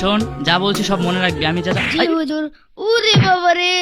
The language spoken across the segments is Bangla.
শোন, যা বলছি সব মনে রাখবি। আমি যা জি হুজুর। ওরে বাবা রে।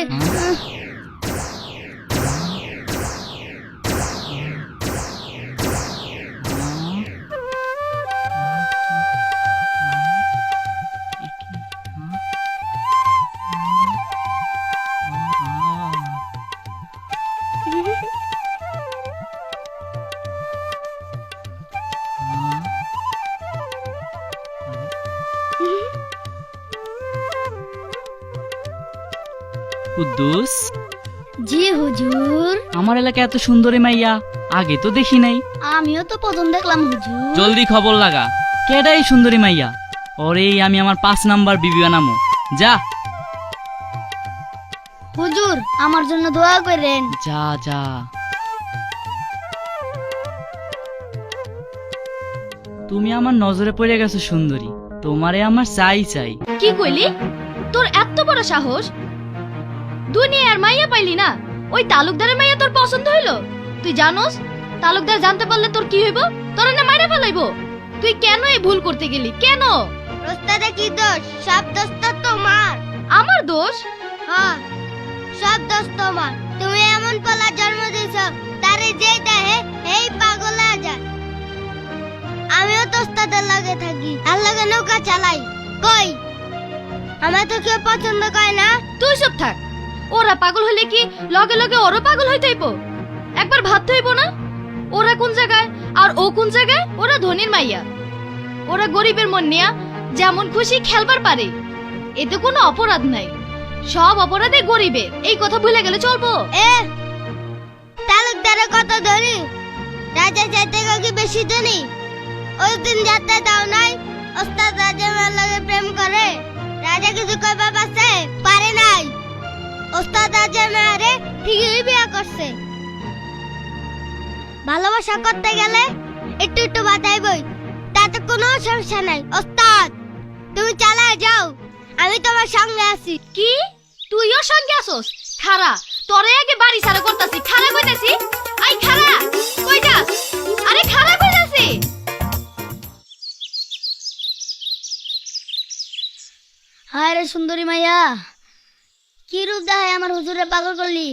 কুদ্দুস, জি হুজুর। আমার এলাকায় এত সুন্দরী মাইয়া আগে তো দেখি নাই। আমিও তো প্রথম দেখলাম হুজুর। জলদি খবর লাগা, কেডা এই সুন্দরী মাইয়া? ওরেই আমি আমার 5 নাম্বার বিবি বানামু। যা হুজুর, আমার জন্য দোয়া করেন। যা যা। তুমি আমার নজরে পড়ে গেছো সুন্দরী, তোমারে আমার চাই চাই। কি কইলি? তোর এত বড় সাহস? দুনিয়ার মাইয়া পাইলি না, ওই তালুকদারের মাইয়া তোর পছন্দ হইলো? তুই জানোস তালুকদার জানতে পারলে তোর কি হইব? তোর না মাইরা ফেলাইবো। তুই কেন এই ভুল করতে গেলি? কেন? ওস্তাদে কি দোষ? সব দোষ তো তোমার। আমার দোষ? হ্যাঁ, সব দোষ তোমার। তুমি এমন পালা জন্ম দিয়েছো, তারে যেই দেখে এই পাগল হয়ে যায়। আমিও তো ওস্তাদের লাগে থাকি, আর লাগে নৌকা চালাই। কই, আমার তো কেউ পছন্দ করে না। তুই চুপ থাক। ওরা পাগল হলে কি লগে লগে ওরও পাগল হইতে হইব? একবার ভাবতে হইব না ওরা কোন জায়গায় আর ও কোন জায়গায়? ওরা ধনীর মাইয়া, ওরা গরিবের মন নিয়া যেমন খুশি খেলবার পারে, এতে কোনো অপরাধ নাই। সব অপরাধে গরিবের, এই কথা ভুলে গেলে চলবো? তালুকদারের কত ধনী, রাজা চাইতে কি বেশি ধনী? ওই দিন যাতে দাও নাই, ওস্তাদ রাজার লাগে প্রেম করে। রাজা কিছু কইবা পারে নাই। ওস্তাদ রাজার মেয়ারে ঠিকই বিয়া করছে। ভালোবাসা করতে গেলে একটু একটু বাতাইবই, তাতে কোনো সমস্যা নাই। ওস্তাদ, তুমি চালায় যাও, আমি তোমার সঙ্গে আছি। কি তুইও সঙ্গে আসোস? খারা, তোরে আগে বাড়ি সারা করতাছি। খারা কইতাছি, আই খারা, কই যাস? আরে খারা কইতাছি। হায় রে সুন্দরী মাইয়া, কি রূপ দেখায় আমার হুজুরে পাগল করলি।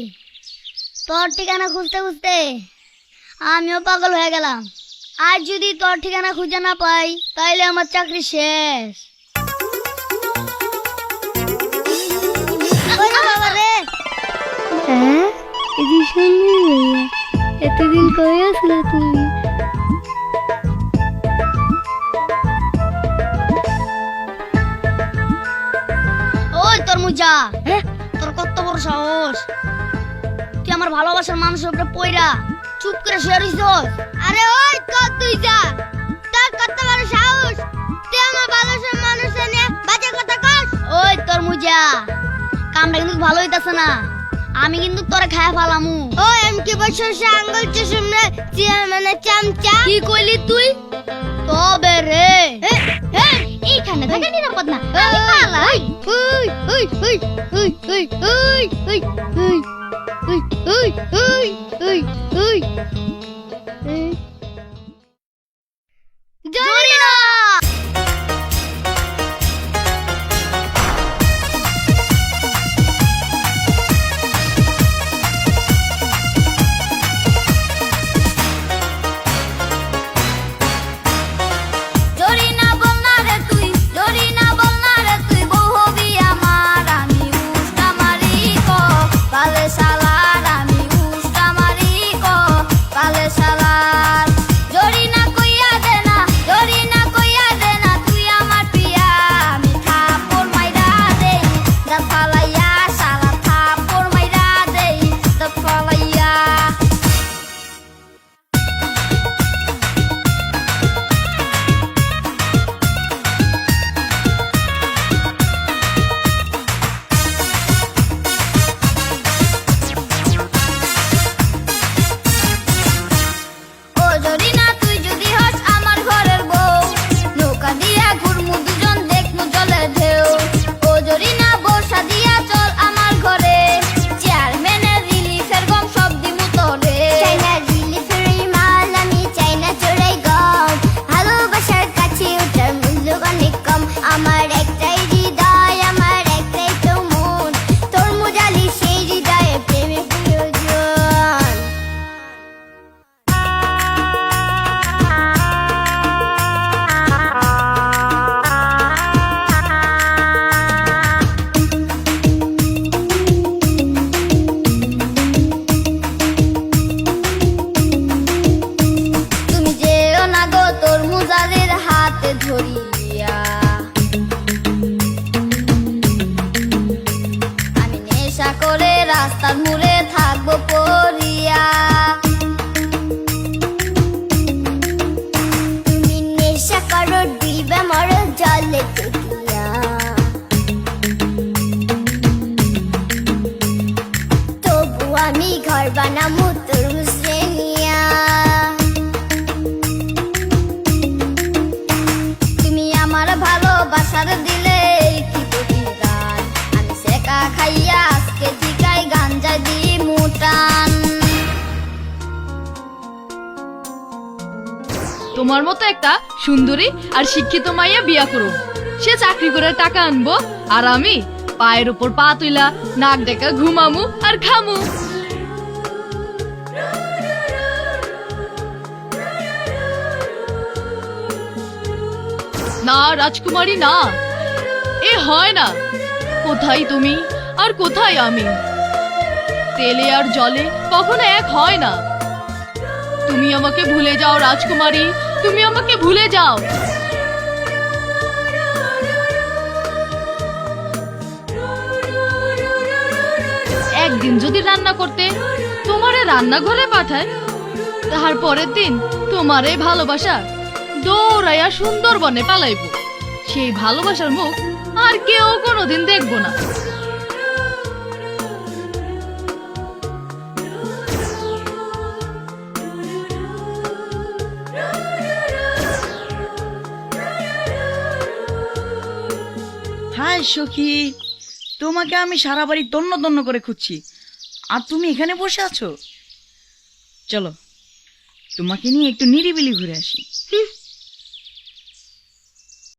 তোর ঠিকানা খুঁজতে খুঁজতে আমিও পাগল হয়ে গেলাম। আজ যদি তোর ঠিকানা খুঁজে না পাই, তাইলে আমার চাকরি শেষ। এতদিন কই আসলে তুমি? ওই তোর মুজা, তোর কত বড় সাহস! তুই আমার ভালোবাসার মানুষের উপরে পয়রা চুপ করে শুয়ে রইছস। আরে ওই কত তুই যা, তোর কত বড় সাহস! তুই আমার ভালোবাসার মানুষের নিয়ে বাজে কথা কস। ওই তোর মুজা, কামটা কিন্তু ভালো হইতাছে না। আমি কিন্তু তোরে খায়া ফালামু। ওই আমি কি বছর আঙ্গুল চুষুমনে মানে চামচা। কি কইলি তুই? তবে রে এইখানে থাকা নিরাপদ না, আমি পালাই। ওই ওই ওই ওই ওই ওই ওই ওই ওই ওই ওই ওই ওই জরিনা। শালার আমি উষ্টা মারি কো, কালে শালার তোমার মতো একটা সুন্দরী আর শিক্ষিত মাইয়া বিয়া করব। সে চাকরি করে টাকা আনবো আর আমি পায়ের উপর পা তুইলা নাক ডেকা ঘুমামু আর খামু। না রাজকুমারী না, এ হয় না। কোথায় তুমি আর কোথায় আমি? তেলে আর জলে কখনো এক হয় না। তুমি আমাকে ভুলে যাও রাজকুমারী, তুমি আমাকে ভুলে যাও। একদিন যদি রান্না করতে তোমারে রান্নাঘরে পাঠায়, তাহার পরের দিন তোমারে ভালোবাসা দৌড়াইয়া সুন্দরবনে পালাইব। সেই ভালোবাসার মুখ আর কেউ কোনোদিন দেখব না। হাই সখী, তোমাকে আমি সারা বাড়ি তন্ন তন্ন করে খুঁজছি, আর তুমি এখানে বসে আছো। চলো তোমাকে নিয়ে একটু নিরিবিলি ঘুরে আসি।